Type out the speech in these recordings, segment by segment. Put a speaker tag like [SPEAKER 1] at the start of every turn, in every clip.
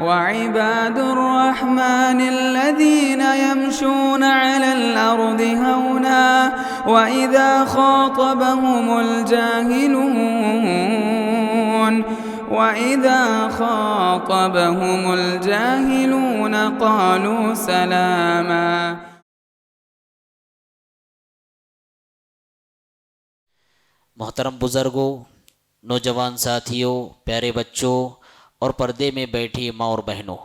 [SPEAKER 1] وعباد الرحمن الذين يمشون على الأرض هونا وإذا خاطبهم الجاهلون قالوا سلاما۔
[SPEAKER 2] محترم بزرگوں، نوجوان ساتھیوں، پیارے بچوں اور پردے میں بیٹھی ماں اور بہنوں،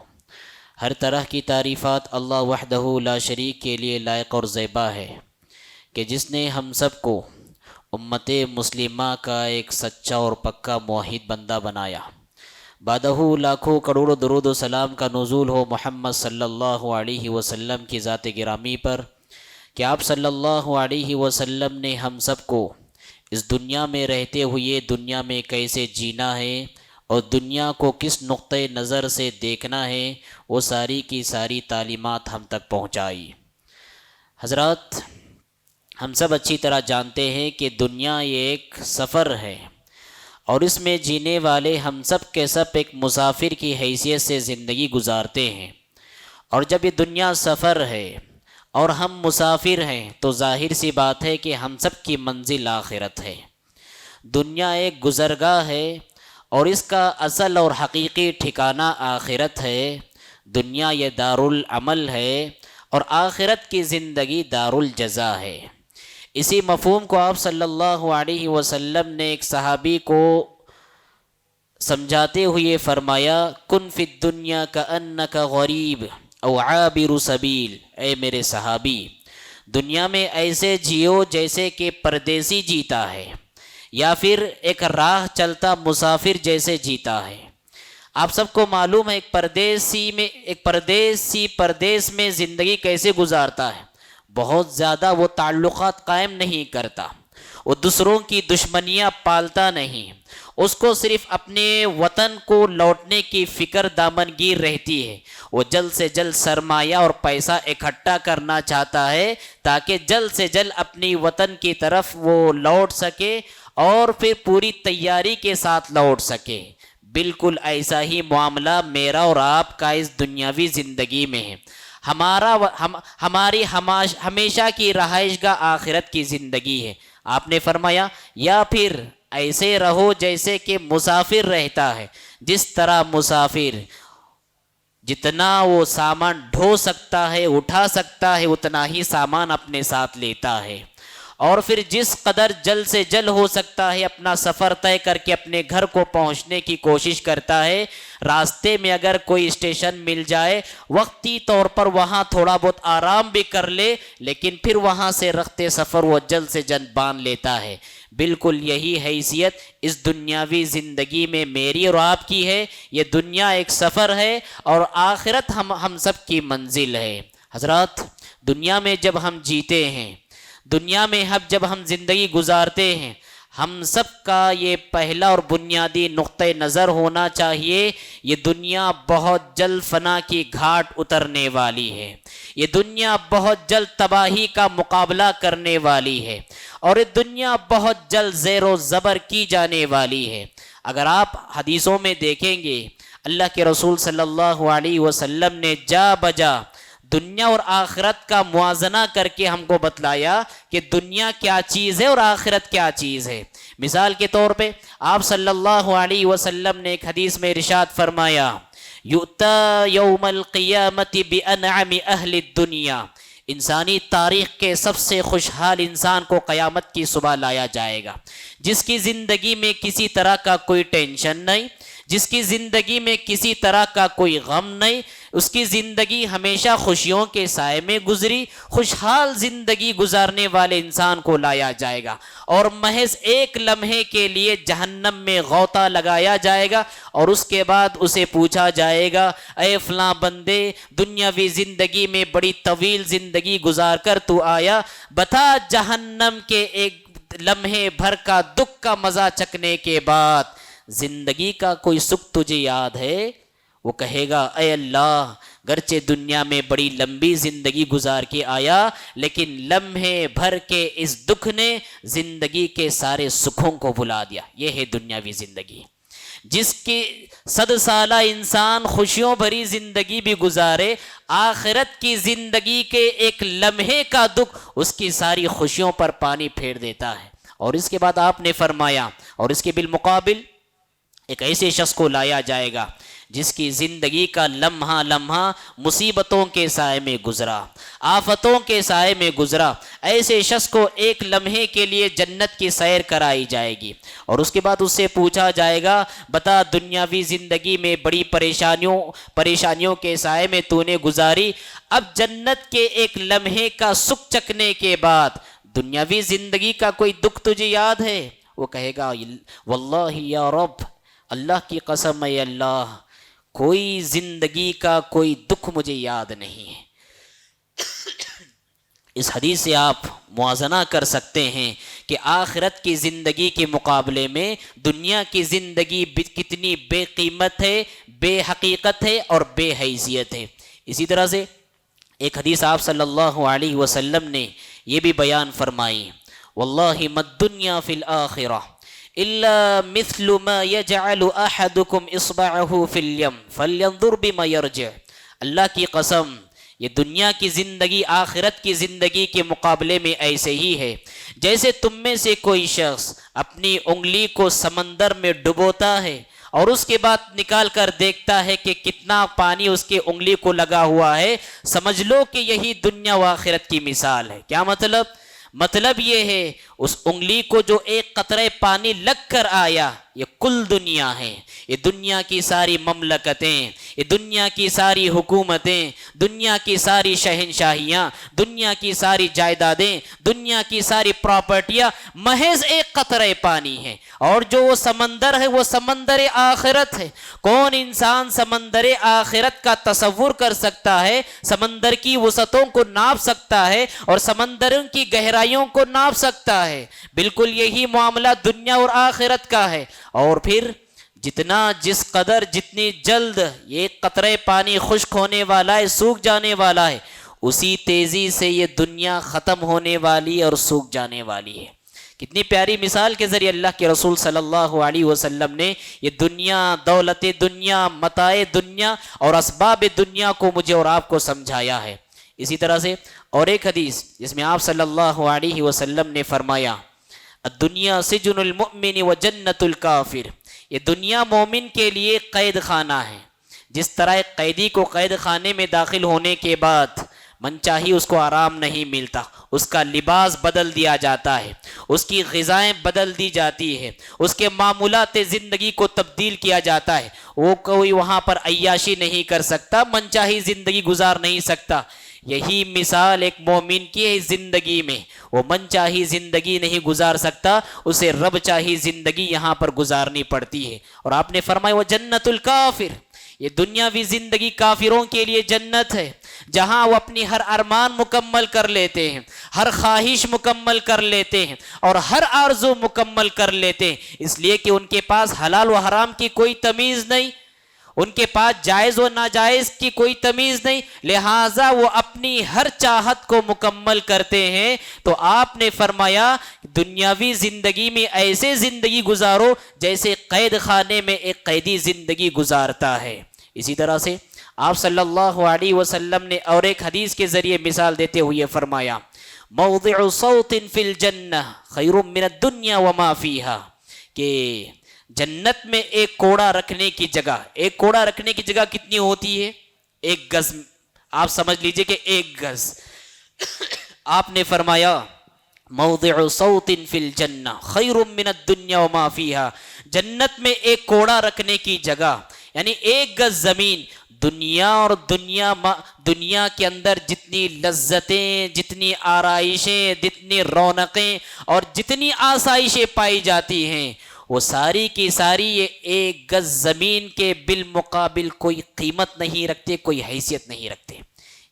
[SPEAKER 2] ہر طرح کی تعریفات اللہ وحدہ لا شریک کے لیے لائق اور زیبا ہے کہ جس نے ہم سب کو امت مسلمہ کا ایک سچا اور پکا موحد بندہ بنایا۔ بعدہ لاکھوں کروڑوں درود و سلام کا نزول ہو محمد صلی اللہ علیہ وسلم کی ذات گرامی پر کہ آپ صلی اللہ علیہ وسلم نے ہم سب کو اس دنیا میں رہتے ہوئے دنیا میں کیسے جینا ہے اور دنیا کو کس نقطۂ نظر سے دیکھنا ہے وہ ساری کی ساری تعلیمات ہم تک پہنچائی۔ حضرات، ہم سب اچھی طرح جانتے ہیں کہ دنیا یہ ایک سفر ہے اور اس میں جینے والے ہم سب کے سب ایک مسافر کی حیثیت سے زندگی گزارتے ہیں، اور جب یہ دنیا سفر ہے اور ہم مسافر ہیں تو ظاہر سی بات ہے کہ ہم سب کی منزل آخرت ہے۔ دنیا ایک گزرگاہ ہے اور اس کا اصل اور حقیقی ٹھکانہ آخرت ہے۔ دنیا یہ دارالعمل ہے اور آخرت کی زندگی دارالجزا ہے۔ اسی مفہوم کو آپ صلی اللہ علیہ وسلم نے ایک صحابی کو سمجھاتے ہوئے فرمایا، کن فی الدنیا کأنک غریب او عابر سبیل۔ اے میرے صحابی، دنیا میں ایسے جیو جیسے کہ پردیسی جیتا ہے یا پھر ایک راہ چلتا مسافر جیسے جیتا ہے۔ آپ سب کو معلوم ہے ایک پردیسی پردیس میں زندگی کیسے گزارتا ہے۔ بہت زیادہ وہ تعلقات قائم نہیں کرتا، وہ دوسروں کی دشمنیاں پالتا نہیں، اس کو صرف اپنے وطن کو لوٹنے کی فکر دامنگیر رہتی ہے۔ وہ جلد سے جلد سرمایہ اور پیسہ اکٹھا کرنا چاہتا ہے تاکہ جلد سے جلد اپنی وطن کی طرف وہ لوٹ سکے اور پھر پوری تیاری کے ساتھ لوٹ سکے۔ بالکل ایسا ہی معاملہ میرا اور آپ کا اس دنیاوی زندگی میں ہے۔ ہماری ہمیشہ کی رہائش گاہ آخرت کی زندگی ہے۔ آپ نے فرمایا یا پھر ایسے رہو جیسے کہ مسافر رہتا ہے، جس طرح مسافر جتنا وہ سامان ڈھو سکتا ہے اٹھا سکتا ہے اتنا ہی سامان اپنے ساتھ لیتا ہے، اور پھر جس قدر جلد سے جلد ہو سکتا ہے اپنا سفر طے کر کے اپنے گھر کو پہنچنے کی کوشش کرتا ہے۔ راستے میں اگر کوئی اسٹیشن مل جائے وقتی طور پر وہاں تھوڑا بہت آرام بھی کر لے، لیکن پھر وہاں سے رخت سفر وہ جلد سے جلد باندھ لیتا ہے۔ بالکل یہی حیثیت اس دنیاوی زندگی میں میری اور آپ کی ہے۔ یہ دنیا ایک سفر ہے اور آخرت ہم سب کی منزل ہے۔ حضرات، دنیا میں جب ہم جیتے ہیں، دنیا میں جب ہم زندگی گزارتے ہیں، ہم سب کا یہ پہلا اور بنیادی نقطۂ نظر ہونا چاہیے، یہ دنیا بہت جلد فنا کی گھاٹ اترنے والی ہے، یہ دنیا بہت جلد تباہی کا مقابلہ کرنے والی ہے، اور یہ دنیا بہت جلد زیر و زبر کی جانے والی ہے۔ اگر آپ حدیثوں میں دیکھیں گے، اللہ کے رسول صلی اللہ علیہ وسلم نے جا بجا دنیا اور آخرت کا موازنہ کر کے ہم کو بتلایا کہ دنیا کیا چیز ہے اور آخرت کیا چیز ہے۔ مثال کے طور پہ آپ صلی اللہ علیہ وسلم نے ایک حدیث میں ارشاد فرمایا، یؤتی یوم القیامت بانعم اہل الدنیا، انسانی تاریخ کے سب سے خوشحال انسان کو قیامت کی صبح لایا جائے گا، جس کی زندگی میں کسی طرح کا کوئی ٹینشن نہیں، جس کی زندگی میں کسی طرح کا کوئی غم نہیں، اس کی زندگی ہمیشہ خوشیوں کے سائے میں گزری، خوشحال زندگی گزارنے والے انسان کو لایا جائے گا، اور محض ایک لمحے کے لیے جہنم میں غوطہ لگایا جائے گا، اور اس کے بعد اسے پوچھا جائے گا، اے فلاں بندے، دنیاوی زندگی میں بڑی طویل زندگی گزار کر تو آیا، بتا جہنم کے ایک لمحے بھر کا دکھ کا مزہ چکھنے کے بعد زندگی کا کوئی سکھ تجھے یاد ہے؟ وہ کہے گا، اے اللہ، گرچہ دنیا میں بڑی لمبی زندگی گزار کے آیا، لیکن لمحے بھر کے اس دکھ نے زندگی کے سارے سکھوں کو بھلا دیا۔ یہ ہے دنیاوی زندگی۔ جس کی 100 سالہ انسان خوشیوں بھری زندگی بھی گزارے، آخرت کی زندگی کے ایک لمحے کا دکھ اس کی ساری خوشیوں پر پانی پھیر دیتا ہے۔ اور اس کے بعد آپ نے فرمایا اور اس کے بالمقابل ایک ایسے شخص کو لایا جائے گا جس کی زندگی کا لمحہ لمحہ مصیبتوں کے سائے میں گزرا، آفتوں کے سائے میں گزرا، ایسے شخص کو ایک لمحے کے لیے جنت کی سیر کرائی جائے گی، اور اس کے بعد اس سے پوچھا جائے گا بتا دنیاوی زندگی میں بڑی پریشانیوں کے سائے میں تو نے گزاری، اب جنت کے ایک لمحے کا سکھ چکنے کے بعد دنیاوی زندگی کا کوئی دکھ تجھے یاد ہے؟ وہ کہے گا واللہ یا رب، اللہ کی قسم ہے اللہ، کوئی زندگی کا کوئی دکھ مجھے یاد نہیں ہے۔ اس حدیث سے آپ موازنہ کر سکتے ہیں کہ آخرت کی زندگی کے مقابلے میں دنیا کی زندگی کتنی بے قیمت ہے، بے حقیقت ہے اور بے حیثیت ہے۔ اسی طرح سے ایک حدیث آپ صلی اللہ علیہ وسلم نے یہ بھی بیان فرمائی، واللہ ما الدنیا فی الآخرہ الا مثل ما يجعل احدكم اصبعه في اليم فلينظر بما يرجع، اللہ کی قسم یہ دنیا کی زندگی آخرت کی زندگی کے مقابلے میں ایسے ہی ہے جیسے تم میں سے کوئی شخص اپنی انگلی کو سمندر میں ڈبوتا ہے اور اس کے بعد نکال کر دیکھتا ہے کہ کتنا پانی اس کے انگلی کو لگا ہوا ہے، سمجھ لو کہ یہی دنیا و آخرت کی مثال ہے۔ کیا مطلب یہ ہے اس انگلی کو جو ایک قطرے پانی لگ کر آیا یہ کل دنیا ہے، یہ دنیا کی ساری مملکتیں، یہ دنیا کی ساری حکومتیں، دنیا کی ساری شہنشاہیاں، دنیا کی ساری جائیدادیں، دنیا کی ساری پراپرٹیاں محض ایک قطرے پانی ہے، اور جو وہ سمندر ہے وہ سمندر آخرت ہے۔ کون انسان سمندر آخرت کا تصور کر سکتا ہے، سمندر کی وسعتوں کو ناپ سکتا ہے اور سمندروں کی گہرائیوں کو ناپ سکتا ہے؟ بالکل یہی معاملہ دنیا اور آخرت کا ہے۔ اور پھر جس قدر جتنی جلد یہ قطرے پانی خشک ہونے والا ہے، سوکھ جانے والا ہے، اسی تیزی سے یہ دنیا ختم ہونے والی اور سوکھ جانے والی ہے۔ کتنی پیاری مثال کے ذریعے اللہ کے رسول صلی اللہ علیہ وسلم نے یہ دنیا، دولت دنیا، متاع دنیا اور اسباب دنیا کو مجھے اور آپ کو سمجھایا ہے۔ اسی طرح سے اور ایک حدیث جس میں آپ صلی اللہ علیہ وسلم نے فرمایا الدنیا سجن المؤمن و جنت الکافر، یہ دنیا مومن کے لیے قید خانہ ہے۔ جس طرح ایک قیدی کو قید خانے میں داخل ہونے کے بعد من چاہی اس کو آرام نہیں ملتا، اس کا لباس بدل دیا جاتا ہے، اس کی غذائیں بدل دی جاتی ہے، اس کے معمولات زندگی کو تبدیل کیا جاتا ہے، وہ کوئی وہاں پر عیاشی نہیں کر سکتا، من چاہی زندگی گزار نہیں سکتا۔ یہی مثال ایک مومن کی ہے زندگی میں، وہ من چاہی زندگی نہیں گزار سکتا، اسے رب چاہی زندگی یہاں پر گزارنی پڑتی ہے۔ اور آپ نے فرمایا وہ جنت الکافر، یہ دنیاوی زندگی کافروں کے لیے جنت ہے، جہاں وہ اپنی ہر ارمان مکمل کر لیتے ہیں، ہر خواہش مکمل کر لیتے ہیں اور ہر آرزو مکمل کر لیتے ہیں، اس لیے کہ ان کے پاس حلال و حرام کی کوئی تمیز نہیں، ان کے پاس جائز و ناجائز کی کوئی تمیز نہیں، لہٰذا وہ اپنی ہر چاہت کو مکمل کرتے ہیں۔ تو آپ نے فرمایا دنیاوی زندگی میں ایسے زندگی گزارو جیسے قید خانے میں ایک قیدی زندگی گزارتا ہے۔ اسی طرح سے آپ صلی اللہ علیہ وسلم نے اور ایک حدیث کے ذریعے مثال دیتے ہوئے فرمایا موضع صوت فی الجنہ خیر من الدنیا وما فیہا، کہ جنت میں ایک کوڑا رکھنے کی جگہ کتنی ہوتی ہے؟ 1 گز، آپ سمجھ لیجئے کہ 1 گز۔ آپ نے فرمایا موضع صوت فی الجنہ خیر من الدنیا وما فیہا، جنت میں ایک کوڑا رکھنے کی جگہ یعنی 1 گز زمین، دنیا کے اندر جتنی لذتیں، جتنی آرائشیں، جتنی رونقیں اور جتنی آسائشیں پائی جاتی ہیں وہ ساری کی ساری یہ 1 گز زمین کے بالمقابل کوئی قیمت نہیں رکھتے، کوئی حیثیت نہیں رکھتے۔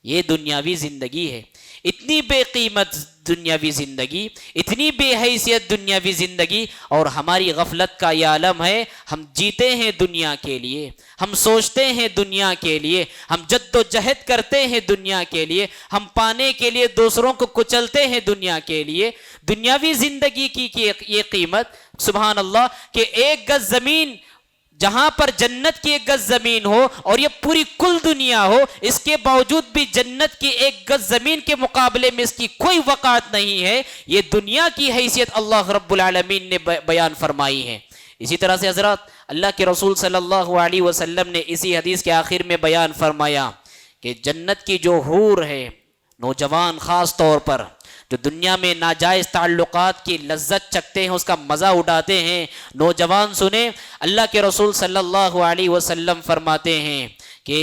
[SPEAKER 2] یہ دنیاوی زندگی ہے، اتنی بے قیمت دنیاوی زندگی، اتنی بے حیثیت دنیاوی زندگی، اور ہماری غفلت کا یہ عالم ہے۔ ہم جیتے ہیں دنیا کے لیے، ہم سوچتے ہیں دنیا کے لیے، ہم جد و جہد کرتے ہیں دنیا کے لیے، ہم پانے کے لیے دوسروں کو کچلتے ہیں دنیا کے لیے۔ دنیاوی زندگی کی یہ قیمت سبحان اللہ کہ 1 گز زمین جہاں پر جنت کی 1 گز زمین ہو اور یہ پوری کل دنیا ہو، اس کے باوجود بھی جنت کی 1 گز زمین کے مقابلے میں اس کی کوئی وقعت نہیں ہے. یہ دنیا کی حیثیت اللہ رب العالمین نے بیان فرمائی ہے. اسی طرح سے حضرات اللہ کے رسول صلی اللہ علیہ وسلم نے اسی حدیث کے آخر میں بیان فرمایا کہ جنت کی جو حور ہے، نوجوان خاص طور پر جو دنیا میں ناجائز تعلقات کی لذت چکھتے ہیں، اس کا مزہ اٹھاتے ہیں، نوجوان سنیں، اللہ کے رسول صلی اللہ علیہ وسلم فرماتے ہیں کہ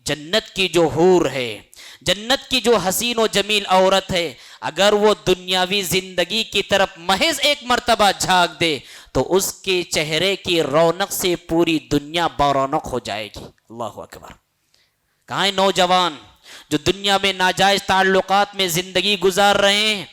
[SPEAKER 2] جنت کی جو حور ہے، جنت کی جو حسین و جمیل عورت ہے، اگر وہ دنیاوی زندگی کی طرف محض 1 مرتبہ جھانک دے تو اس کے چہرے کی رونق سے پوری دنیا برونق ہو جائے گی. اللہ اکبر. کہاں ہیں نوجوان جو دنیا میں ناجائز تعلقات میں زندگی گزار رہے ہیں؟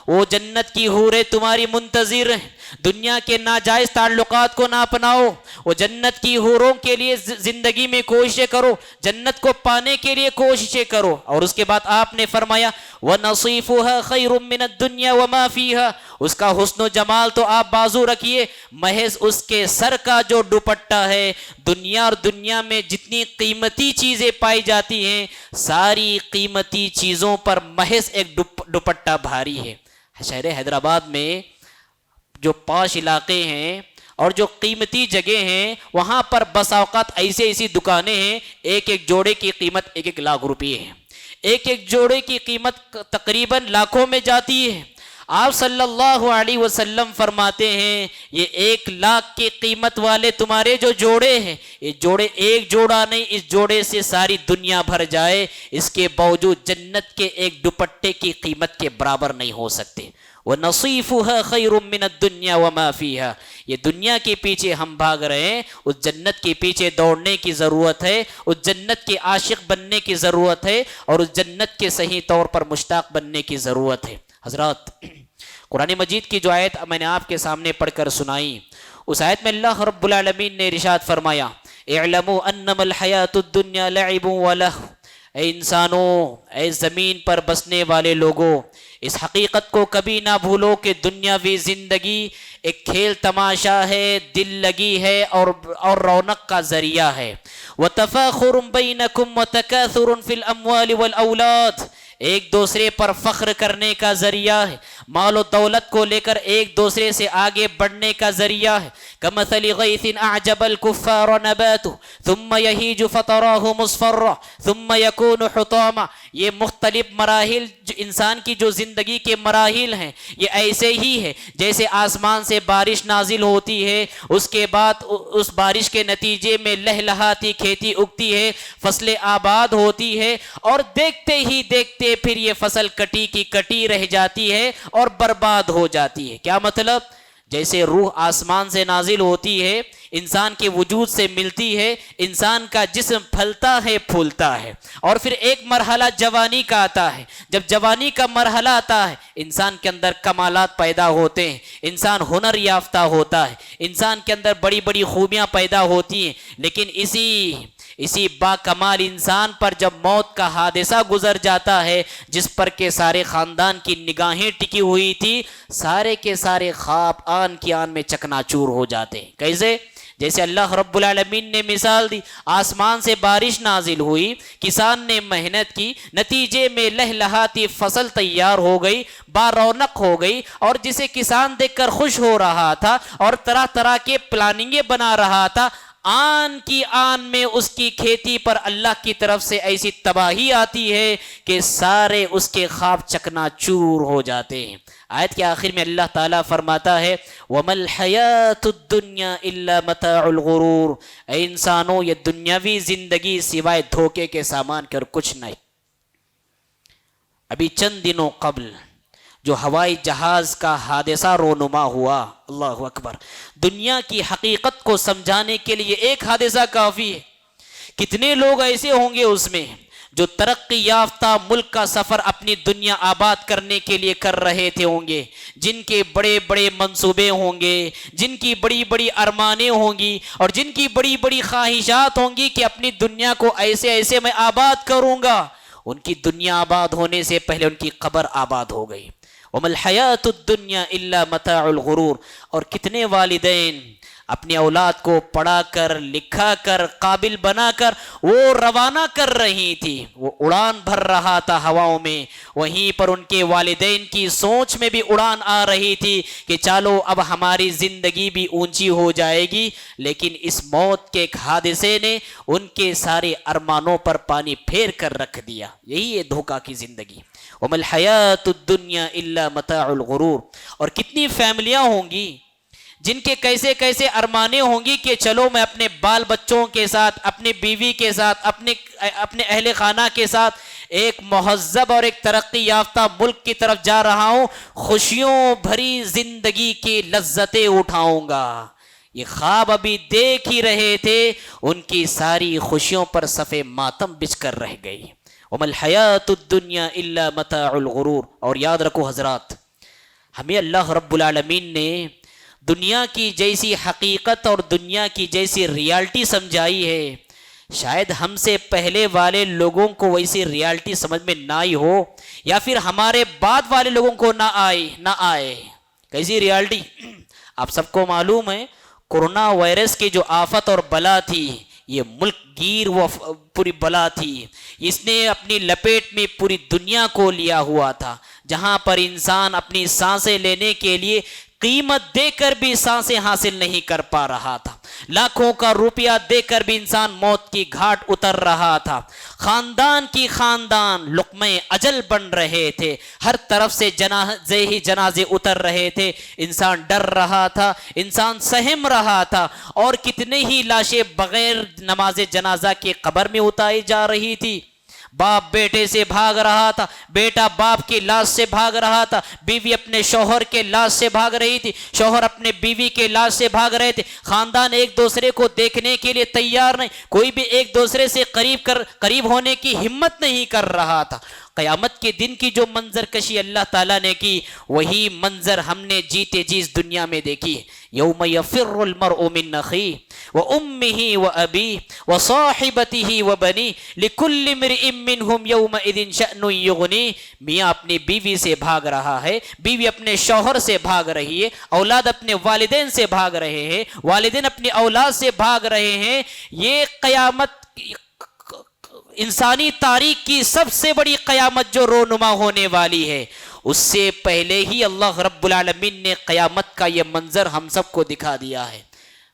[SPEAKER 2] وہ جنت کی حوریں تمہاری منتظر ہیں. دنیا کے ناجائز تعلقات کو نہ اپناؤ، وہ جنت کی حوروں کے لیے زندگی میں کوششیں کرو، جنت کو پانے کے لیے کوششیں کرو. اور اس کے بعد آپ نے فرمایا وَنَصِيفُهَا خَيْرٌ مِّنَ الدُّنْيَا وَمَا فِيهَا. اس کا حسن و جمال تو آپ بازو رکھیے، محض اس کے سر کا جو دوپٹہ ہے، دنیا اور دنیا میں جتنی قیمتی چیزیں پائی جاتی ہیں، ساری قیمتی چیزوں پر محض ایک دوپٹہ بھاری ہے. شہر حیدرآباد میں جو پاش علاقے ہیں اور جو قیمتی جگہ ہیں، وہاں پر بس اوقات ایسی دکانیں ہیں، ایک جوڑے کی قیمت 1 لاکھ روپے ہے. ایک جوڑے کی قیمت تقریباً لاکھوں میں جاتی ہے. آپ صلی اللہ علیہ وسلم فرماتے ہیں یہ 1 لاکھ کی قیمت والے تمہارے جو جوڑے ہیں، یہ جوڑے ایک جوڑا نہیں، اس جوڑے سے ساری دنیا بھر جائے، اس کے باوجود جنت کے ایک دوپٹے کی قیمت کے برابر نہیں ہو سکتے. وَنَصِيفُهَا خَيْرٌ مِّنَ الدُّنْيَا وَمَا فِيهَا. یہ دنیا کے پیچھے ہم بھاگ رہے ہیں، اس جنت کے پیچھے دوڑنے کی ضرورت ہے، اس جنت کے عاشق بننے کی ضرورت ہے، اور اس جنت کے صحیح طور پر مشتاق بننے کی ضرورت ہے. حضرات قرآن مجید کی جو آیت میں نے آپ کے سامنے پڑھ کر سنائی، اس آیت میں اللہ رب العالمین نے ارشاد فرمایا اعلموا انما الحیات الدنیا لعب ولہو. اے انسانوں، اے زمین پر بسنے والے لوگوں، اس حقیقت کو کبھی نہ بھولو کہ دنیاوی زندگی ایک کھیل تماشا ہے، دل لگی ہے اور رونق کا ذریعہ ہے. وتفاخر بینکم وتکاثر فی الاموال والاولاد. ایک دوسرے پر فخر کرنے کا ذریعہ ہے، مال و دولت کو لے کر ایک دوسرے سے آگے بڑھنے کا ذریعہ ہے. کمثل غیث اعجب الکفار نباته ثم یہیج فتراه مصفرا ثم یکون حطاما. یہ مختلف مراحل انسان کی جو زندگی کے مراحل ہیں، یہ ایسے ہی ہے جیسے آسمان سے بارش نازل ہوتی ہے، اس کے بعد اس بارش کے نتیجے میں لہلہاتی کھیتی اگتی ہے، فصلیں آباد ہوتی ہے، اور دیکھتے ہی دیکھتے پھر یہ فصل کٹی کی کٹی رہ جاتی ہے اور برباد ہو جاتی ہے. کیا مطلب؟ جیسے روح آسمان سے نازل ہوتی ہے، انسان کے وجود سے ملتی ہے، انسان کا جسم پھلتا ہے پھولتا ہے، اور پھر ایک مرحلہ جوانی کا آتا ہے. جب جوانی کا مرحلہ آتا ہے، انسان کے اندر کمالات پیدا ہوتے ہیں، انسان ہنر یافتہ ہوتا ہے، انسان کے اندر بڑی بڑی خوبیاں پیدا ہوتی ہیں. لیکن اسی با کمال انسان پر جب موت کا حادثہ گزر جاتا ہے، جس پر کہ سارے خاندان کی نگاہیں ٹکی ہوئی تھی، سارے کے سارے خواب آن کی آن میں چکناچور ہو جاتے ہیں. کیسے؟ جیسے اللہ رب العالمین نے مثال دی، آسمان سے بارش نازل ہوئی، کسان نے محنت کی، نتیجے میں لہلہاتی فصل تیار ہو گئی، بارونق ہو گئی، اور جسے کسان دیکھ کر خوش ہو رہا تھا اور طرح طرح کے پلاننگیں بنا رہا تھا، آن کی آن میں اس کی کھیتی پر اللہ کی طرف سے ایسی تباہی آتی ہے کہ سارے اس کے خواب چکنا چور ہو جاتے ہیں. آیت کے آخر میں اللہ تعالیٰ فرماتا ہے وَمَا الْحَيَاةُ الدُّنْيَا إِلَّا مَتَاعُ الْغُرُورِ. اے انسانوں، یہ دنیاوی زندگی سوائے دھوکے کے سامان کے اور کچھ نہیں. ابھی چند دنوں قبل جو ہوائی جہاز کا حادثہ رونما ہوا، اللہ اکبر، دنیا کی حقیقت کو سمجھانے کے لیے ایک حادثہ کافی ہے. کتنے لوگ ایسے ہوں گے اس میں جو ترقی یافتہ ملک کا سفر اپنی دنیا آباد کرنے کے لیے کر رہے تھے ہوں گے، جن کے بڑے بڑے منصوبے ہوں گے، جن کی بڑی بڑی ارمانیں ہوں گی، اور جن کی بڑی بڑی خواہشات ہوں گی کہ اپنی دنیا کو ایسے ایسے میں آباد کروں گا. ان کی دنیا آباد ہونے سے پہلے ان کی قبر آباد ہو گئی. وَمَا الْحَيَاةُ الدُّنْيَا إِلَّا مَتَاعُ الْغُرُورِ. اور کتنے والدین اپنی اولاد کو پڑھا کر لکھا کر قابل بنا کر وہ روانہ کر رہی تھی، وہ اڑان بھر رہا تھا ہواؤں میں، وہیں پر ان کے والدین کی سوچ میں بھی اڑان آ رہی تھی کہ چلو اب ہماری زندگی بھی اونچی ہو جائے گی، لیکن اس موت کے ایک حادثے نے ان کے سارے ارمانوں پر پانی پھیر کر رکھ دیا۔ یہی ہے دھوکہ کی زندگی۔ وَمَا الْحَيَاةُ الدُّنْيَا إِلَّا مَتَاعُ الْغُرُورِ۔ اور کتنی فیملیاں ہوں گی جن کے کیسے کیسے ارمانے ہوں گی کہ چلو میں اپنے بال بچوں کے ساتھ، اپنی بیوی کے ساتھ، اپنے اہل خانہ کے ساتھ ایک مہذب اور ایک ترقی یافتہ ملک کی طرف جا رہا ہوں، خوشیوں بھری زندگی کی لذتیں اٹھاؤں گا۔ یہ خواب ابھی دیکھ ہی رہے تھے، ان کی ساری خوشیوں پر صف ماتم بچھ کر رہ گئی۔ وَمَا الْحَيَاةُ الدُّنْيَا إِلَّا مَتَاعُ الْغُرُورِ۔ اور یاد رکھو حضرات، ہمیں اللہ رب العالمین نے دنیا کی جیسی حقیقت اور دنیا کی جیسی ریالٹی سمجھائی ہے، شاید ہم سے پہلے والے لوگوں کو ویسی ریالٹی سمجھ میں نہ آئی ہو، یا پھر ہمارے بعد والے لوگوں کو نہ آئے۔ کیسی ریالٹی؟ آپ سب کو معلوم ہے کورونا وائرس کی جو آفت اور بلا تھی، یہ ملک گیر وہ پوری بلا تھی، اس نے اپنی لپیٹ میں پوری دنیا کو لیا ہوا تھا، جہاں پر انسان اپنی سانسیں لینے کے لیے قیمت دے کر بھی سانسیں حاصل نہیں کر پا رہا تھا، لاکھوں کا روپیہ دے کر بھی انسان موت کی گھاٹ اتر رہا تھا، خاندان کی خاندان لقمہ اجل بن رہے تھے، ہر طرف سے جنازے ہی جنازے اتر رہے تھے، انسان ڈر رہا تھا، انسان سہم رہا تھا، اور کتنے ہی لاشیں بغیر نماز جنازہ کے قبر میں اتاری جا رہی تھی۔ باپ بیٹے سے بھاگ رہا تھا، بیٹا باپ کی لاش سے بھاگ رہا تھا، بیوی اپنے شوہر کے لاش سے بھاگ رہی تھی، شوہر اپنے بیوی کے لاش سے بھاگ رہے تھے، خاندان ایک دوسرے کو دیکھنے کے لیے تیار نہیں، کوئی بھی ایک دوسرے سے قریب ہونے کی ہمت نہیں کر رہا تھا۔ قیامت کے دن کی جو منظر کشی اللہ تعالیٰ نے کی، وہی منظر ہم نے جیتے جی اس دنیا میں دیکھی۔ یوم یفر المرء من اخیہ وامہ وابیہ وصاحبتہ وبنیہ لکل امرئ منہم یومئذ شأن یغنیہ۔ میاں اپنی بیوی سے بھاگ رہا ہے، بیوی اپنے شوہر سے بھاگ رہی ہے، اولاد اپنے والدین سے بھاگ رہے ہیں، والدین اپنی اولاد سے بھاگ رہے ہیں۔ یہ قیامت انسانی تاریخ کی سب سے بڑی قیامت جو رونما ہونے والی ہے، اس سے پہلے ہی اللہ رب العالمین نے قیامت کا یہ منظر ہم سب کو دکھا دیا ہے۔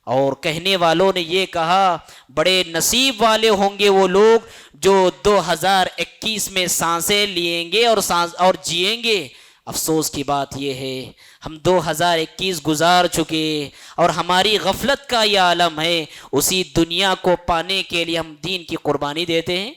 [SPEAKER 2] اور کہنے والوں نے یہ کہا بڑے نصیب والے ہوں گے وہ لوگ جو 2021 میں سانسیں لیں گے اور جئیں گے۔ افسوس کی بات یہ ہے ہم 2021 گزار چکے اور ہماری غفلت کا یہ عالم ہے، اسی دنیا کو پانے کے لیے ہم دین کی قربانی دیتے ہیں۔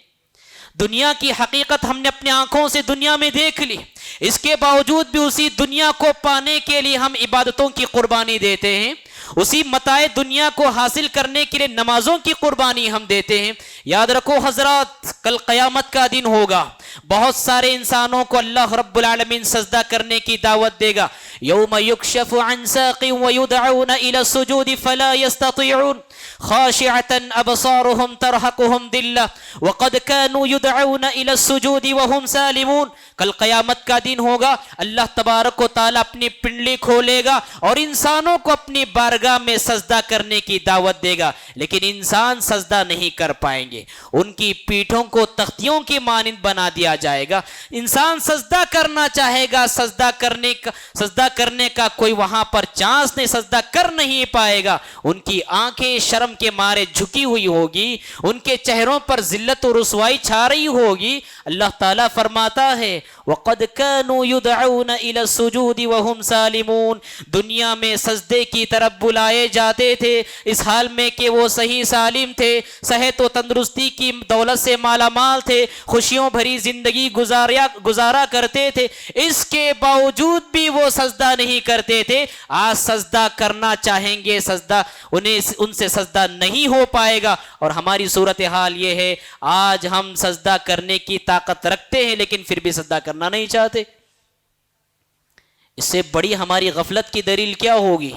[SPEAKER 2] دنیا کی حقیقت ہم نے اپنی آنکھوں سے دنیا میں دیکھ لی، اس کے باوجود بھی اسی دنیا کو پانے کے لیے ہم عبادتوں کی قربانی دیتے ہیں، اسی متاع دنیا کو حاصل کرنے کے لیے نمازوں کی قربانی ہم دیتے ہیں۔ یاد رکھو حضرات، کل قیامت کا دن ہوگا، بہت سارے انسانوں کو اللہ رب العالمین سجدہ کرنے کی دعوت دے گا۔ یوم یکشف عن ساق ویدعون الى السجود فلا يستطيعون خاشعة ابصارهم ترهقهم ذلة وقد كانوا يدعون الى السجود وهم سالمون۔ کل قیامت کا دن ہوگا، اللہ تبارک و تعالیٰ اپنی پنڈلی کھولے گا اور انسانوں کو اپنی بارگاہ میں سجدہ کرنے کی دعوت دے گا، لیکن انسان سجدہ نہیں کر پائیں گے، ان کی پیٹھوں کو تختیوں کی مانند بنا دیا جائے گا۔ انسان سجدہ کرنا چاہے گا، سجدہ کرنے کا کوئی وہاں پر چانس نہیں، سجدہ کر نہیں پائے گا، ان کی آنکھیں شرم کے مارے جھکی ہوئی ہوگی، ان کے چہروں پر ذلت و رسوائی چھا رہی ہوگی۔ اللہ تعالیٰ فرماتا ہے وَقَدْ كَانُوا يُدْعَوْنَ إِلَى السُّجُودِ وَهُمْ سَالِمُونَ۔ دنیا میں سجدے کی طرف بلائے جاتے تھے اس حال میں کہ وہ صحیح سالم تھے، صحت و تندرستی کی دولت سے مالا مال تھے، خوشیوں بھری زندگی گزارا کرتے تھے، اس کے باوجود بھی وہ سجدہ نہیں کرتے تھے۔ آج سجدہ کرنا چاہیں گے، سجدہ ان سے سجدہ نہیں ہو پائے گا، اور ہماری صورتحال یہ ہے آج ہم سجدہ کرنے کی طاقت رکھتے ہیں لیکن پھر بھی سجدہ کرنا نہیں چاہتے۔ اس سے بڑی ہماری غفلت کی دلیل کیا ہوگی،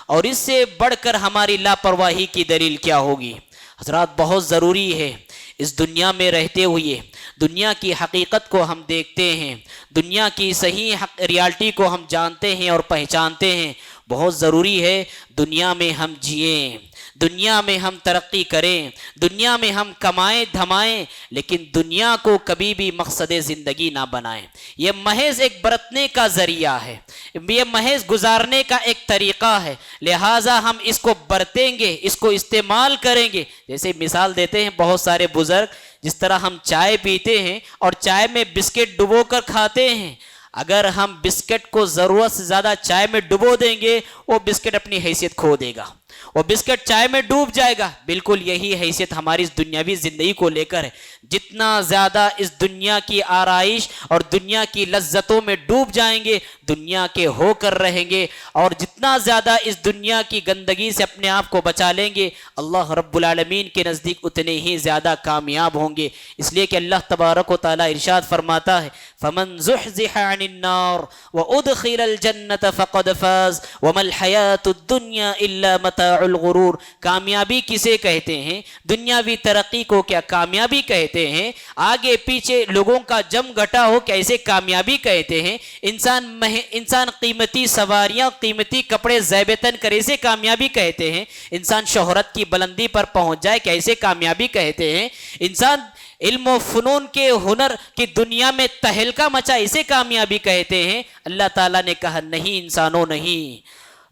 [SPEAKER 2] اور اس سے بڑھ کر ہماری لاپرواہی کی دلیل کیا ہوگی؟ حضرات بہت ضروری ہے اس دنیا میں رہتے ہوئے دنیا کی حقیقت کو ہم دیکھتے ہیں، دنیا کی صحیح ریالٹی کو ہم جانتے ہیں اور پہچانتے ہیں، بہت ضروری ہے دنیا میں ہم جئیں، دنیا میں ہم ترقی کریں، دنیا میں ہم کمائیں دھمائیں، لیکن دنیا کو کبھی بھی مقصد زندگی نہ بنائیں۔ یہ محض ایک برتنے کا ذریعہ ہے، یہ محض گزارنے کا ایک طریقہ ہے، لہٰذا ہم اس کو برتیں گے، اس کو استعمال کریں گے۔ جیسے مثال دیتے ہیں بہت سارے بزرگ، جس طرح ہم چائے پیتے ہیں اور چائے میں بسکٹ ڈبو کر کھاتے ہیں، اگر ہم بسکٹ کو ضرورت سے زیادہ چائے میں ڈبو دیں گے، وہ بسکٹ اپنی حیثیت کھو دے گا، وہ بسکٹ چائے میں ڈوب جائے گا۔ بالکل یہی حیثیت ہماری اس دنیاوی زندگی کو لے کر ہے۔ جتنا زیادہ اس دنیا کی آرائش اور دنیا کی لذتوں میں ڈوب جائیں گے، دنیا کے ہو کر رہیں گے، اور جتنا زیادہ اس دنیا کی گندگی سے اپنے آپ کو بچا لیں گے، اللہ رب العالمین کے نزدیک اتنے ہی زیادہ کامیاب ہوں گے۔ اس لیے کہ اللہ تبارک و تعالیٰ ارشاد فرماتا ہے فَمَنْ زُحْزِحَ عَنِ النَّارِ وَأُدْخِلَ الْجَنَّةَ فَقَدْ فَازَ وَمَا الْحَيَاةُ الدُّنْيَا إِلَّا مَتَاعُ الْغُرُورِ۔ کامیابی کسے کہتے ہیں؟ دنیاوی ترقی کو کیا کامیابی کہتے ہیں؟ آگے پیچھے لوگوں کا جم گھٹا ہو کیسے کامیابی کہتے ہیں؟ انسان قیمتی سواریاں قیمتی کپڑے زیب تن کرے سے کامیابی کہتے ہیں؟ انسان شہرت کی بلندی پر پہنچ جائے کیسے کامیابی کہتے ہیں؟ انسان علم و فنون کے ہنر کی دنیا میں تہلکہ مچا اسے کامیابی کہتے ہیں؟ اللہ تعالیٰ نے کہا نہیں انسانوں نہیں،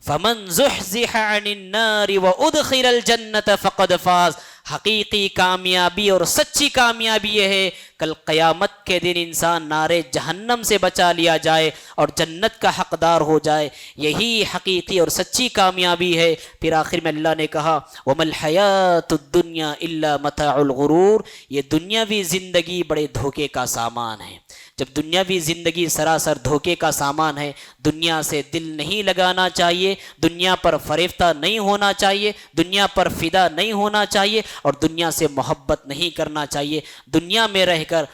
[SPEAKER 2] فَمَنْ زُحْزِحَ عَنِ النَّارِ وَأُدْخِلَ الْجَنَّةَ فَقَدْ فَازَ۔ حقیقی کامیابی اور سچی کامیابی یہ ہے کل قیامت کے دن انسان نارے جہنم سے بچا لیا جائے اور جنت کا حقدار ہو جائے، یہی حقیقی اور سچی کامیابی ہے۔ پھر آخر میں اللہ نے کہا وَمَا الْحَيَاةُ الدُّنْيَا إِلَّا مَتَاعُ الْغُرُورِ۔ یہ دنیاوی زندگی بڑے دھوکے کا سامان ہے۔ جب دنیاوی زندگی سراسر دھوکے کا سامان ہے، دنیا سے دل نہیں لگانا چاہیے، دنیا پر فریفتہ نہیں ہونا چاہیے، دنیا پر فدا نہیں ہونا چاہیے، اور دنیا سے محبت نہیں کرنا چاہیے۔ دنیا میں رہ کر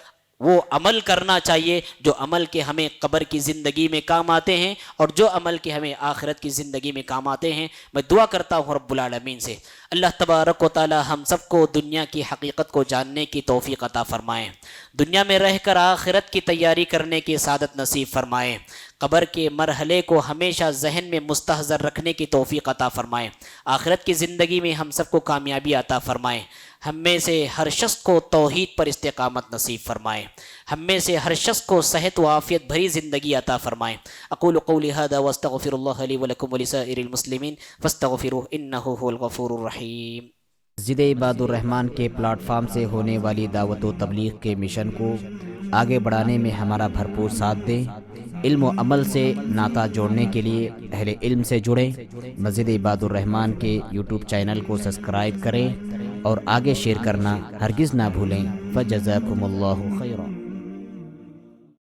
[SPEAKER 2] وہ عمل کرنا چاہیے جو عمل کے ہمیں قبر کی زندگی میں کام آتے ہیں، اور جو عمل کے ہمیں آخرت کی زندگی میں کام آتے ہیں۔ میں دعا کرتا ہوں رب العالمین سے اللہ تبارک و تعالی ہم سب کو دنیا کی حقیقت کو جاننے کی توفیق عطا فرمائیں، دنیا میں رہ کر آخرت کی تیاری کرنے کی سعادت نصیب فرمائیں، قبر کے مرحلے کو ہمیشہ ذہن میں مستحضر رکھنے کی توفیق عطا فرمائیں، آخرت کی زندگی میں ہم سب کو کامیابی عطا فرمائیں، ہم میں سے ہر شخص کو توحید پر استقامت نصیب فرمائیں، ہم میں سے ہر شخص کو صحت و عافیت بھری زندگی عطا فرمائیں۔ اقول قولی ھذا واستغفر اللہ لی ولکم ولسائر المسلمین فاستغفروہ انہ ھو الغفور الرحیم۔
[SPEAKER 3] مسجد عباد الرحمن کے پلیٹ فارم سے ہونے والی دعوت و تبلیغ کے مشن کو آگے بڑھانے میں ہمارا بھرپور ساتھ دیں۔ علم و عمل سے ناطہ جوڑنے کے لیے اہل علم سے جڑیں۔ مسجد عباد الرحمن کے یوٹیوب چینل کو سبسکرائب کریں اور آگے شیئر کرنا ہرگز نہ بھولیں۔ فجزاکم اللہ خیرا۔